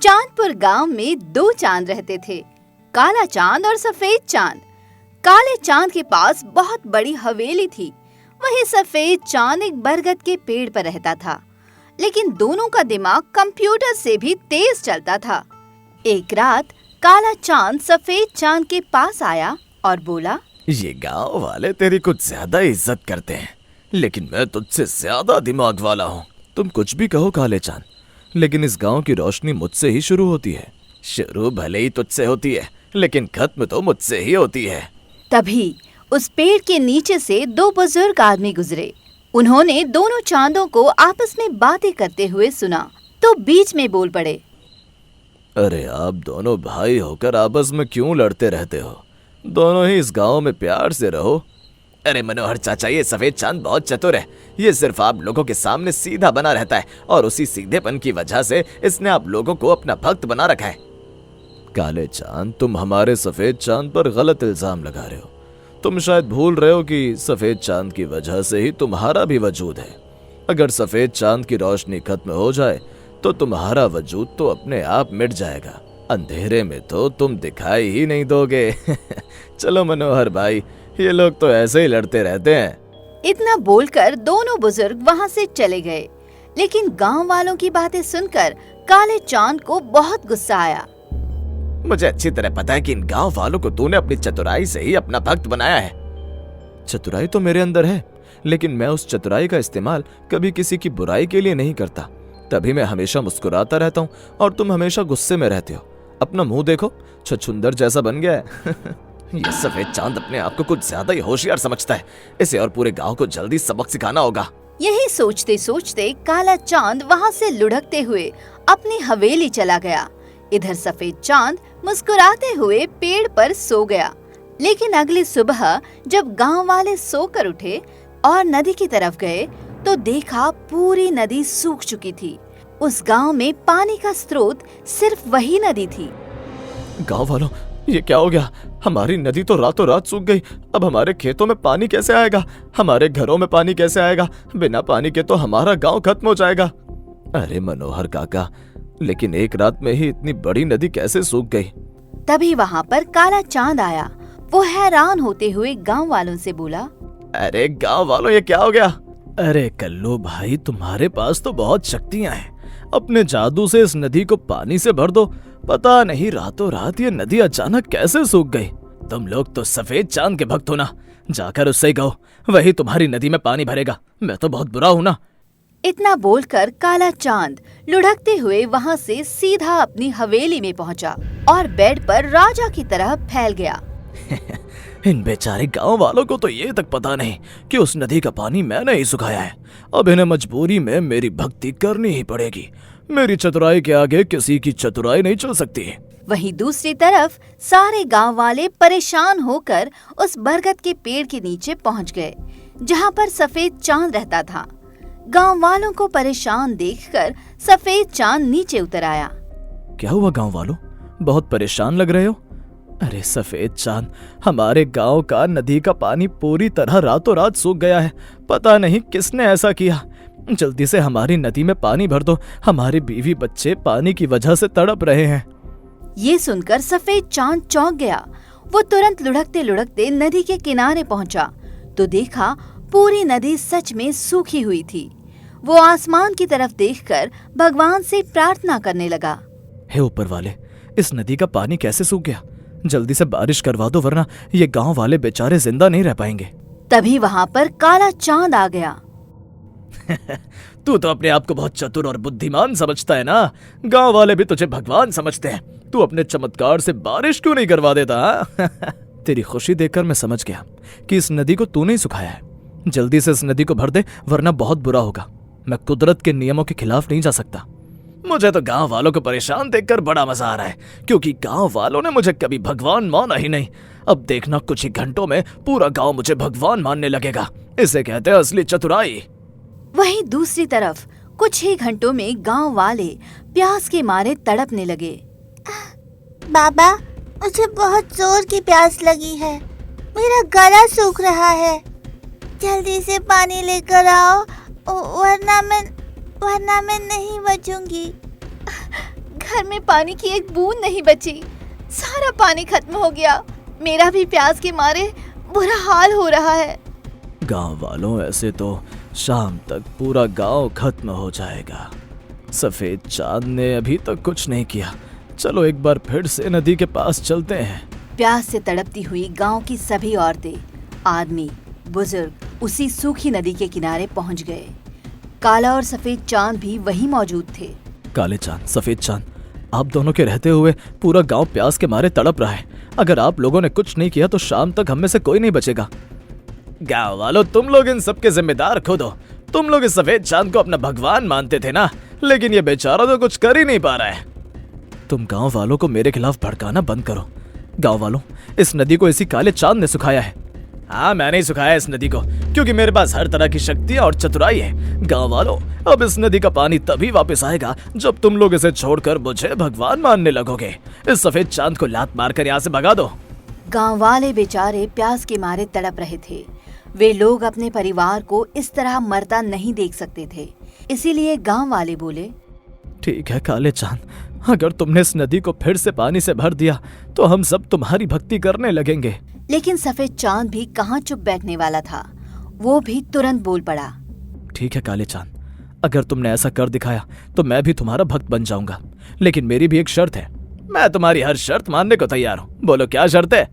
चांदपुर गांव में दो चांद रहते थे, काला चांद और सफेद चांद। काले चांद के पास बहुत बड़ी हवेली थी, वहीं सफेद चांद एक बरगद के पेड़ पर रहता था। लेकिन दोनों का दिमाग कंप्यूटर से भी तेज चलता था। एक रात काला चांद सफेद चांद के पास आया और बोला, ये गांव वाले तेरी कुछ ज्यादा इज्जत करते हैं, लेकिन मैं तुझसे ज्यादा दिमाग वाला हूँ। तुम कुछ भी कहो काले चांद, लेकिन इस गांव की रोशनी मुझसे ही शुरू होती है। शुरू भले ही तुझसे होती है, लेकिन खत्म तो मुझसे ही होती है। तभी उस पेड़ के नीचे से दो बुजुर्ग आदमी गुजरे। उन्होंने दोनों चांदों को आपस में बातें करते हुए सुना तो बीच में बोल पड़े, अरे आप दोनों भाई होकर आपस में क्यों लड़ते रहते हो? दोनों ही इस गांव में प्यार से रहो। अरे मनोहर चाचा, ये सफेद चांद बहुत चतुर है। ये सिर्फ आप लोगों के सामने सीधा बना रहता है और उसी सीधेपन की वजह से इसने आप लोगों को अपना भक्त बना रखा है। काले चांद, तुम हमारे सफेद चांद पर गलत इल्जाम लगा रहे हो। तुम शायद भूल रहे हो कि सफेद चांद की वजह से ही तुम्हारा भी वजूद है। अगर सफेद चांद की रोशनी खत्म हो जाए तो तुम्हारा वजूद तो अपने आप मिट जाएगा। अंधेरे में तो तुम दिखाई ही नहीं दोगे। चलो मनोहर भाई, ये लोग तो ऐसे ही लड़ते रहते हैं। इतना बोलकर दोनों बुजुर्ग वहाँ से चले गए। लेकिन गांव वालों की बातें सुनकर काले चांद को बहुत गुस्सा आया। मुझे अच्छी तरह पता है कि इन गांव वालों को तूने अपनी चतुराई से ही अपना भक्त बनाया है। चतुराई तो मेरे अंदर है, लेकिन मैं उस चतुराई का इस्तेमाल कभी किसी की बुराई के लिए नहीं करता। तभी मैं हमेशा मुस्कुराता रहता हूँ और तुम हमेशा गुस्से में रहते हो। अपना मुंह देखो, छछुंदर जैसा बन गया है। ये सफेद चांद अपने आप को कुछ ज्यादा ही होशियार समझता है। इसे और पूरे गांव को जल्दी सबक सिखाना होगा। यही सोचते सोचते काला चांद वहाँ से लुढ़कते हुए अपनी हवेली चला गया। इधर सफेद चांद मुस्कुराते हुए पेड़ पर सो गया। लेकिन अगली सुबह जब गांव वाले सोकर उठे और नदी की तरफ गए तो देखा पूरी नदी सूख चुकी थी। उस गांव में पानी का स्रोत सिर्फ वही नदी थी। गांव वालों, ये क्या हो गया? हमारी नदी तो रातों रात सूख गई। अब हमारे खेतों में पानी कैसे आएगा? हमारे घरों में पानी कैसे आएगा? बिना पानी के तो हमारा गांव खत्म हो जाएगा। अरे मनोहर काका, लेकिन एक रात में ही इतनी बड़ी नदी कैसे सूख गई? तभी वहाँ पर काला चांद आया। वो हैरान होते हुए गांव वालों से बोला, अरे गांव वालों, ये क्या हो गया? अरे कल्लू भाई, तुम्हारे पास तो बहुत शक्तियां हैं। अपने जादू से इस नदी को पानी से भर दो। पता नहीं रातों रात ये नदी अचानक कैसे सूख गई। तुम लोग तो सफेद चांद के भक्त हो ना, जाकर उससे ही कहो, वही तुम्हारी नदी में पानी भरेगा। मैं तो बहुत बुरा हूँ ना। इतना बोलकर काला चांद लुढ़कते हुए वहाँ से सीधा अपनी हवेली में पहुँचा और बेड पर राजा की तरह फैल गया। इन बेचारे गांव वालों को तो ये तक पता नहीं कि उस नदी का पानी मैंने ही सुखाया है। अब इन्हें मजबूरी में मेरी भक्ति करनी ही पड़ेगी। मेरी चतुराई के आगे किसी की चतुराई नहीं चल सकती। वहीं दूसरी तरफ सारे गांव वाले परेशान होकर उस बरगद के पेड़ के नीचे पहुंच गए, जहां पर सफेद चांद रहता था। गांव वालों को परेशान देखकर सफेद चांद नीचे उतर आया। क्या हुआ गांव वालों, बहुत परेशान लग रहे हो? अरे सफेद चांद, हमारे गांव का नदी का पानी पूरी तरह रातों रात सूख गया है। पता नहीं किसने ऐसा किया। जल्दी से हमारी नदी में पानी भर दो। हमारे बीवी बच्चे पानी की वजह से तड़प रहे हैं। ये सुनकर सफेद चांद चौंक गया। वो तुरंत लुढ़कते लुढ़कते नदी के किनारे पहुंचा तो देखा पूरी नदी सच में सूखी हुई थी। वो आसमान की तरफ देखकर भगवान से प्रार्थना करने लगा, हे ऊपर वाले, इस नदी का पानी कैसे सूख गया? जल्दी से बारिश करवा दो, वरना ये गांव वाले बेचारे जिंदा नहीं रह पाएंगे। तभी वहाँ पर काला चांद आ गया। तू तो अपने आप को बहुत चतुर और बुद्धिमान समझता है ना। गांव वाले भी तुझे भगवान समझते हैं। तू अपने चमत्कार से बारिश क्यों नहीं करवा देता? तेरी खुशी देखकर मैं समझ गया कि इस नदी को तूने ही सुखाया है। जल्दी से इस नदी को भर दे, वरना बहुत बुरा होगा। मैं कुदरत के नियमों के खिलाफ नहीं जा सकता। मुझे तो गांव वालों को परेशान देखकर बड़ा मजा आ रहा है, क्योंकि गांव वालों ने मुझे कभी भगवान माना ही नहीं। अब देखना, कुछ ही घंटों में पूरा गांव मुझे भगवान मानने लगेगा। इसे कहते हैं असली चतुराई। वहीं दूसरी तरफ कुछ ही घंटों में गांव वाले प्यास के मारे तड़पने लगे। बाबा, मुझे बहुत जोर की प्यास लगी है। मेरा गला सूख रहा है। जल्दी से पानी लेकर आओ, वरना मैं नहीं बचूंगी। घर में पानी की एक बूंद नहीं बची। सारा पानी खत्म हो गया। मेरा भी प्यास के मारे बुरा हाल हो रहा है। गांव वालों, ऐसे तो शाम तक पूरा गांव खत्म हो जाएगा। सफेद चांद ने अभी तक कुछ नहीं किया। चलो एक बार फिर से नदी के पास चलते हैं। प्यास से तड़पती हुई गांव की सभी औरतें, आदमी, बुजुर्ग उसी सूखी नदी के किनारे पहुंच गए। काला और सफेद चांद भी वहीं मौजूद थे। काले चांद, सफेद चांद, आप दोनों के रहते हुए पूरा गांव प्यास के मारे तड़प रहा है। अगर आप लोगों ने कुछ नहीं किया तो शाम तक हम में से कोई नहीं बचेगा। गांव वालों, तुम लोग इन सबके जिम्मेदार खुद हो। तुम लोग इस सफेद चांद को अपना भगवान मानते थे ना, लेकिन ये बेचारा तो कुछ कर ही नहीं पा रहा है। तुम गांव वालों को मेरे खिलाफ भड़काना बंद करो। गांव वालों, इस नदी को इसी काले चांद ने सुखाया है। हाँ, मैंने ही सुखाया इस नदी को, क्योंकि मेरे पास हर तरह की शक्तियां और चतुराई है। गांव वालों, अब इस नदी का पानी तभी वापस आएगा जब तुम लोग इसे छोड़कर मुझे भगवान मानने लगोगे। इस सफेद चांद को लात मारकर यहाँ से भगा दो। गांव वाले बेचारे प्यास के मारे तड़प रहे थे। वे लोग अपने परिवार को इस तरह मरता नहीं देख सकते थे, इसीलिए गांव वाले बोले, ठीक है काले चांद, अगर तुमने इस नदी को फिर से पानी से भर दिया तो हम सब तुम्हारी भक्ति करने लगेंगे। लेकिन सफेद चांद भी कहाँ चुप बैठने वाला था। वो भी तुरंत बोल पड़ा, ठीक है काले चांद, अगर तुमने ऐसा कर दिखाया तो मैं भी तुम्हारा भक्त बन जाऊंगा, लेकिन मेरी भी एक शर्त है। मैं तुम्हारी हर शर्त मानने को तैयार हूँ। बोलो क्या शर्त है?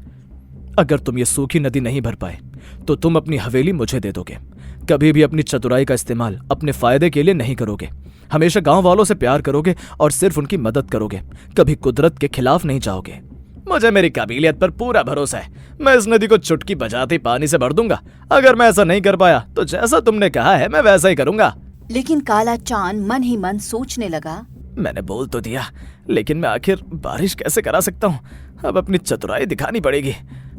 अगर तुम ये सूखी नदी नहीं भर पाए तो तुम अपनी हवेली मुझे दे दोगे। कभी भी अपनी चतुराई का इस्तेमाल अपने फायदे के लिए नहीं करोगे। हमेशा गांव वालों से प्यार करोगे और सिर्फ उनकी मदद करोगे। कभी कुदरत के खिलाफ नहीं जाओगे। मुझे मेरी काबिलियत पर पूरा भरोसा है। मैं इस नदी को चुटकी बजाते पानी से भर दूंगा। अगर मैं ऐसा नहीं कर पाया तो जैसा तुमने कहा है मैं वैसा ही करूंगा। लेकिन काला चांद मन ही मन सोचने लगा, मैंने बोल तो दिया, लेकिन मैं आखिर बारिश कैसे करा सकता हूँ? अब अपनी चतुराई दिखानी पड़ेगी।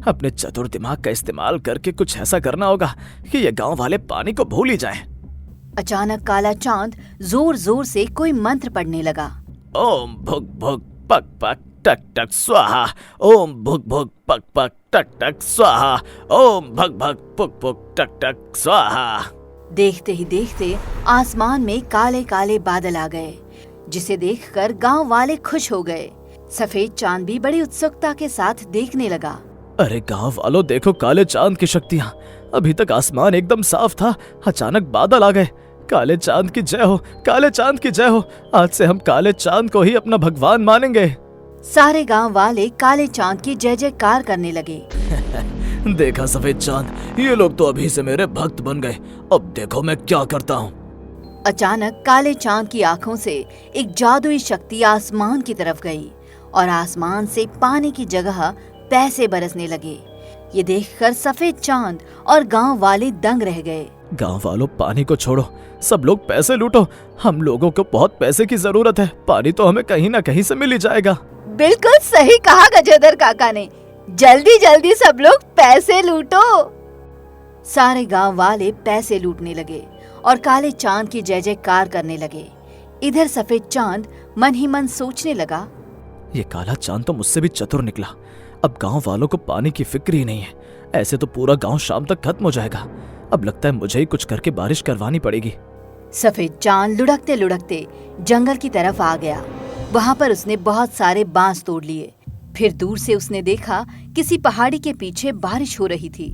अपने चतुर दिमाग का इस्तेमाल करके कुछ ऐसा करना होगा कि ये गांव वाले पानी को भूल ही जाएं। अचानक काला चांद जोर जोर से कोई मंत्र पढ़ने लगा। ओम भुक भुक पक पक टक टक स्वाहा। ओम भुक भुक पक पक टक टक स्वाहा। ओम भक भक पुक पुक टक टक स्वाहा। देखते ही देखते आसमान में काले काले बादल आ गए, जिसे देखकर गांव वाले खुश हो गए। सफेद चांद भी बड़ी उत्सुकता के साथ देखने लगा। अरे गांव वालों, देखो काले चांद की शक्तियां। अभी तक आसमान एकदम साफ था, अचानक बादल आ गए। काले चांद की जय हो, काले चांद की जय हो। आज से हम काले चांद को ही अपना भगवान मानेंगे। सारे गांव वाले काले चांद की जय जयकार करने लगे। देखा सफेद चांद, ये लोग तो अभी से मेरे भक्त बन गए। अब देखो मैं क्या करता हूँ। अचानक काले चांद की आंखों से एक जादुई शक्ति आसमान की तरफ गई और आसमान से पानी की जगह पैसे बरसने लगे। ये देखकर सफेद चांद और गांव वाले दंग रह गए। गांव वालों, पानी को छोड़ो, सब लोग पैसे लूटो। हम लोगों को बहुत पैसे की जरूरत है। पानी तो हमें कहीं ना कहीं से मिल ही जाएगा। बिल्कुल सही कहा गजेंद्र काका ने। जल्दी जल्दी सब लोग पैसे लूटो। सारे गांव वाले पैसे लूटने लगे और काले चांद की जय जयकार करने लगे। इधर सफेद चांद मन ही मन सोचने लगा, ये काला चांद तो मुझसे भी चतुर निकला। अब गांव वालों को पानी की फिक्र ही नहीं है। ऐसे तो पूरा गांव शाम तक खत्म हो जाएगा। अब लगता है मुझे ही कुछ करके बारिश करवानी पड़ेगी। सफेद चांद लुढ़कते लुढ़कते जंगल की तरफ आ गया। वहाँ पर उसने बहुत सारे बांस तोड़ लिए। फिर दूर से उसने देखा किसी पहाड़ी के पीछे बारिश हो रही थी।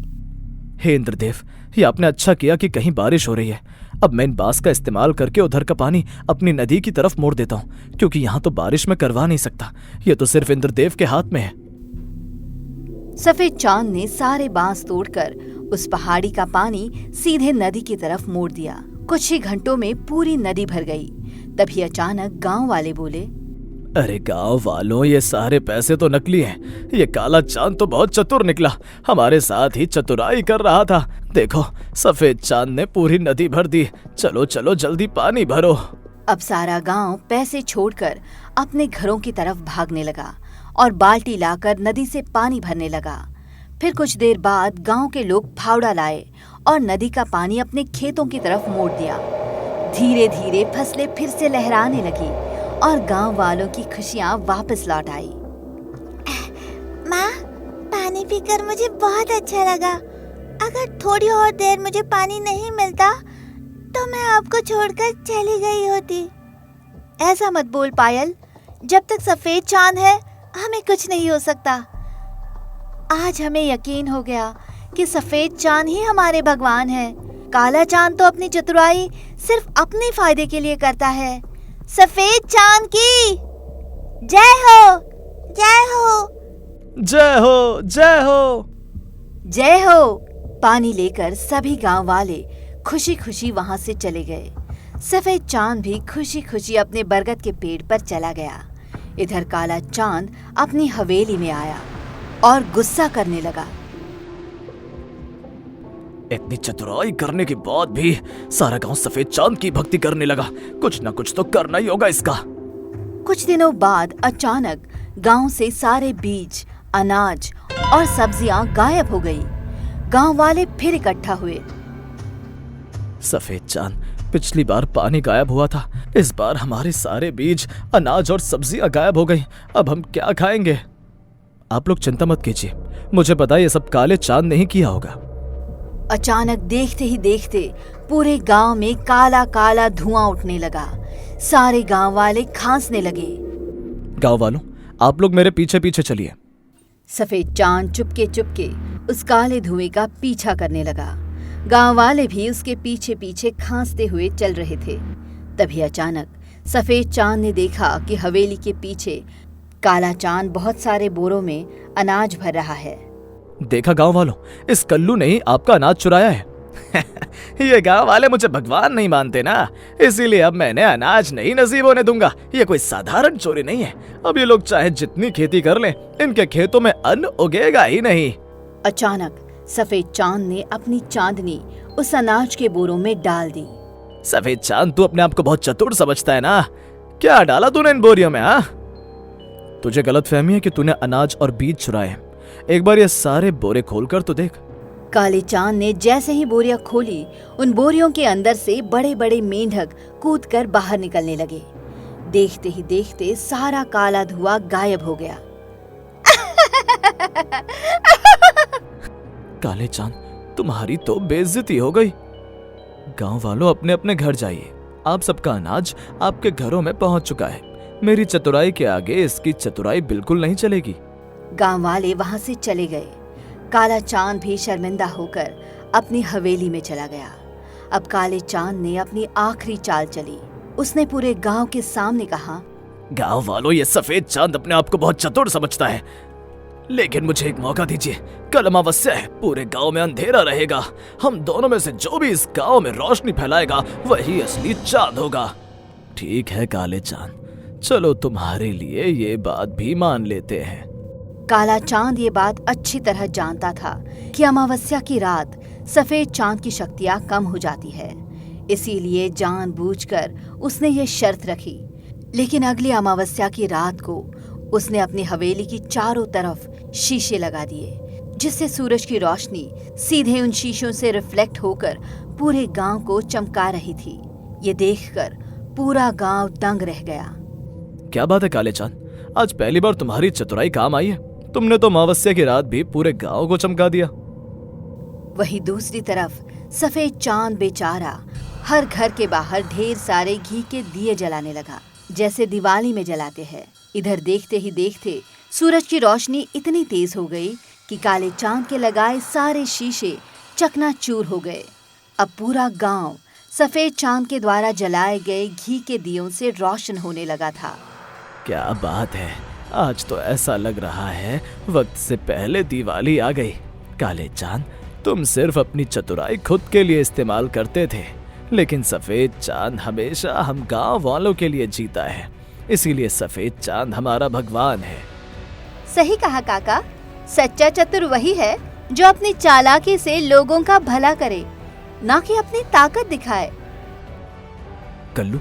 हे इंद्रदेव, ये आपने अच्छा किया कि कहीं बारिश हो रही है। अब मैं इन बांस का इस्तेमाल करके उधर का पानी अपनी नदी की तरफ मोड़ देता हूँ, क्योंकि यहाँ तो बारिश में करवा नहीं सकता। ये तो सिर्फ इंद्रदेव के हाथ में है। सफेद चांद ने सारे बांस तोड़कर उस पहाड़ी का पानी सीधे नदी की तरफ मोड़ दिया। कुछ ही घंटों में पूरी नदी भर गई। तभी अचानक गांव वाले बोले, अरे गांव वालों, ये सारे पैसे तो नकली हैं। ये काला चांद तो बहुत चतुर निकला, हमारे साथ ही चतुराई कर रहा था। देखो, सफेद चांद ने पूरी नदी भर दी। चलो चलो जल्दी पानी भरो। अब सारा गांव पैसे छोड़कर अपने घरों की तरफ भागने लगा और बाल्टी लाकर नदी से पानी भरने लगा। फिर कुछ देर बाद गांव के लोग फावड़ा लाए और नदी का पानी अपने खेतों की तरफ मोड़ दिया। धीरे धीरे फसलें फिर से लहराने लगी और गांव वालों की खुशियां वापस लौट आई। माँ, पानी पीकर मुझे बहुत अच्छा लगा। अगर थोड़ी और देर मुझे पानी नहीं मिलता तो मैं आपको छोड़कर चली गई होती। ऐसा मत बोल पायल, जब तक सफेद चांद है हमें कुछ नहीं हो सकता। आज हमें यकीन हो गया कि सफेद चांद ही हमारे भगवान है। काला चांद तो अपनी चतुराई सिर्फ अपने फायदे के लिए करता है। सफेद चांद की जय हो, जय हो, जय हो, जय हो, जय हो। पानी लेकर सभी गांव वाले खुशी खुशी वहां से चले गए। सफेद चांद भी खुशी खुशी अपने बरगद के पेड़ पर चला गया। इधर काला चांद अपनी हवेली में आया और गुस्सा करने लगा। इतनी चतुराई करने के बाद भी सारा गांव सफेद चांद की भक्ति करने लगा। कुछ ना कुछ तो करना ही होगा इसका। कुछ दिनों बाद अचानक गांव से सारे बीज, अनाज और सब्जियां गायब हो गई। गांव वाले फिर इकट्ठा हुए। सफेद चांद, पिछली बार पानी गायब हुआ था, इस बार हमारे सारे बीज, अनाज और सब्जियां गायब हो गई। अब हम क्या खाएंगे? आप लोग चिंता मत कीजिए, मुझे पता है ये सब काले चांद ने ही किया होगा। अचानक देखते ही देखते पूरे गांव में काला काला धुआं उठने लगा। सारे गांव वाले खांसने लगे। गांव वालों, आप लोग मेरे पीछे पीछे चलिए। सफेद चांद चुपके चुपके उस काले धुएं का पीछा करने लगा। गांव वाले भी उसके पीछे पीछे खांसते हुए चल रहे थे। तभी अचानक सफेद चांद ने देखा कि हवेली के पीछे काला चांद बहुत सारे बोरों में अनाज भर रहा है। देखा गांव वालों, इस कल्लू ने ही आपका अनाज चुराया है। ये गांव वाले मुझे भगवान नहीं मानते ना, इसीलिए अब मैंने अनाज नहीं नसीब होने दूंगा। ये कोई साधारण चोरी नहीं है। अब ये लोग चाहे जितनी खेती कर लें, इनके खेतों में अन्न उगेगा ही नहीं। अचानक सफेद चांद ने अपनी चांदनी उस अनाज के बोरों में डाल दी। सफेद चांद, तू अपने आप को बहुत चतुर समझता है ना? क्या डाला तूने इन बोरियों में? हाँ, तुझे गलतफहमी है कि तूने अनाज और बीज चुराए। एक बार ये सारे बोरे खोलकर तो देख। काले चांद ने जैसे ही बोरियां खोली, उन बोरियों के अंदर से बड़े बड़े मेंढक कूदकर बाहर निकलने लगे। देखते ही देखते सारा काला धुआं गायब हो गया। काले चांद, तुम्हारी तो बेइज्जती हो गई। गांव वालों, अपने अपने घर जाइए। आप सबका अनाज आपके घरों में पहुंच चुका है। मेरी चतुराई के आगे इसकी चतुराई बिल्कुल नहीं चलेगी। गांव वाले वहां से चले गए। काला चांद भी शर्मिंदा होकर अपनी हवेली में चला गया। अब काले चांद ने अपनी आखिरी चाल चली। उसने पूरे गांव के सामने कहा, गांव वालों, ये सफेद चांद अपने आप को बहुत चतुर समझता है, लेकिन मुझे एक मौका दीजिए। कल अमावस्या है, पूरे गांव में अंधेरा रहेगा। हम दोनों में से जो भी इस गांव में रोशनी फैलाएगा वही असली चांद होगा। ठीक है काले चांद, चलो तुम्हारे लिए ये बात भी मान लेते हैं। काला चांद ये बात अच्छी तरह जानता था कि अमावस्या की रात सफेद चांद की शक्तियां कम हो जाती है, इसीलिए जानबूझकर उसने ये शर्त रखी। लेकिन अगली अमावस्या की रात को उसने अपनी हवेली की चारों तरफ शीशे लगा दिए, जिससे सूरज की रोशनी सीधे उन शीशों से रिफ्लेक्ट होकर पूरे गांव को चमका रही थी। ये देखकर पूरा गांव दंग रह गया। क्या बात है काले चांद, आज पहली बार तुम्हारी चतुराई काम आई है। तुमने तो अमावस्या की रात भी पूरे गांव को चमका दिया। वहीं दूसरी तरफ सफेद चांद बेचारा हर घर के बाहर ढेर सारे घी के दिए जलाने लगा, जैसे दिवाली में जलाते हैं। इधर देखते ही देखते सूरज की रोशनी इतनी तेज हो गई कि काले चांद के लगाए सारे शीशे चकनाचूर हो गए। अब पूरा गांव सफेद चांद के द्वारा जलाए गए घी के दियों से रोशन होने लगा था। क्या बात है, आज तो ऐसा लग रहा है वक्त से पहले दिवाली आ गई। काले चांद, तुम सिर्फ अपनी चतुराई खुद के लिए इस्तेमाल करते थे, लेकिन सफेद चांद हमेशा हम गांव वालों के लिए जीता है, इसीलिए सफेद चांद हमारा भगवान है। सही कहा काका, सच्चा चतुर वही है जो अपनी चालाकी से लोगों का भला करे, ना कि अपनी ताकत दिखाए। कल्लू,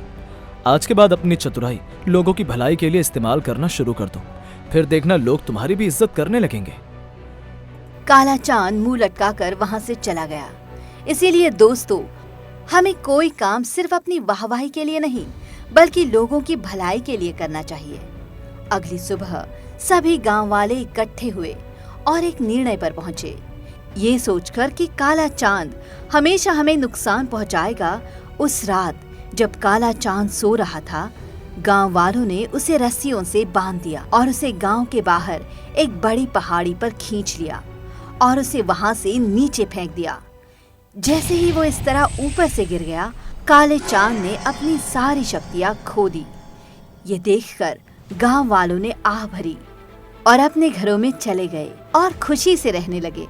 आज के बाद अपनी चतुराई लोगों की भलाई के लिए इस्तेमाल करना शुरू कर दो, फिर देखना लोग तुम्हारी भी इज्जत करने लगेंगे। काला चांद मुंह लटकाकर वहां से चला गया। इसीलिए दोस्तों, हमें कोई काम सिर्फ अपनी वाहवाही के लिए नहीं, बल्कि लोगों की भलाई के लिए करना चाहिए। अगली सुबह सभी गांव वाले इकट्ठे हुए और एक निर्णय पर पहुंचे, ये सोचकर कि काला चांद हमेशा हमें नुकसान पहुंचाएगा। उस रात जब काला चांद सो रहा था, गांव वालों ने उसे रस्सियों से बांध दिया और उसे गांव के बाहर एक बड़ी पहाड़ी पर खींच लिया और उसे वहां से नीचे फेंक दिया। जैसे ही वो इस तरह ऊपर से गिर गया, काले चांद ने अपनी सारी शक्तियां खो दी। ये देखकर गांव वालों ने आह भरी और अपने घरों में चले गए और खुशी से रहने लगे।